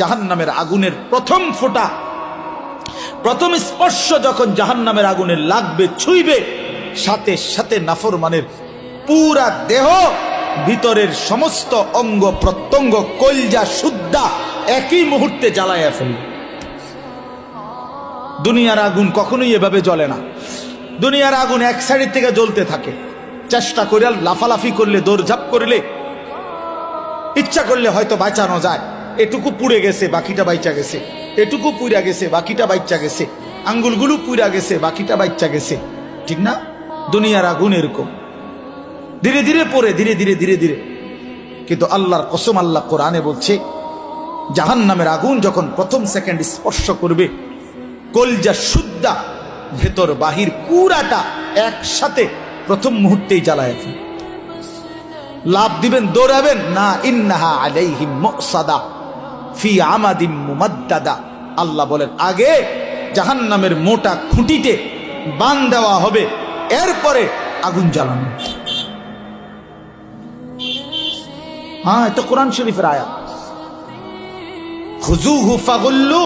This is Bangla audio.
জাহান্নামের আগুনের প্রথম ফোঁটা, প্রথম স্পর্শ যখন জাহান্নামের আগুনে লাগবে, ছুঁইবে, সাথে সাথে নাফরমানের পুরা দেহ, ভিতরের সমস্ত অঙ্গ প্রত্যঙ্গ, কলজা সুদ্ধা একই মুহূর্তে জ্বালাইয়া ফেলবে। দুনিয়ার আগুন কখনোই এভাবে জ্বলে না। দুনিয়ার আগুন এক সাইড থেকে জ্বলতে থাকে, চেষ্টা করে লাফালাফি করলে, দৌড়ঝাঁপ করলে, ইচ্ছা করলে হয়তো বাঁচানো যায়। এটুকু পুড়ে গেছে, বাকিটা বাইচা গেছে, এটুকু পুড়া গেছে, বাকিটা বাইচা গেছে, আঙ্গুলগুলো পুড়া গেছে, বাকিটা বাইচা গেছে, ঠিক না? দুনিয়ার আগুন এরকম ধীরে ধীরে পড়ে, ধীরে ধীরে ধীরে ধীরে। কিন্তু আল্লাহর কসম, আল্লাহ কোরআনে বলছে, জাহান্নামের আগুন যখন প্রথম সেকেন্ড স্পর্শ করবে, কলজা সুদ্ধা ভেতর বাহির পুরাটা একসাথে প্রথম মুহূর্তেই জ্বালায় ফেলবে। লাভ দিবেন, দৌড়াবেন না। ইন্নাহা আলাইহিম মুসাদা ফি আমাদিম মুমাদ্দাদা। আল্লাহ বলেন, আগে জাহান্নামের মোটা খুঁটিতে বান দেওয়া হবে, এরপরে আগুন জ্বালানো। হ্যাঁ, এটা কোরআন শরীফের আয়াত। খুযুহু ফাগুল্লু।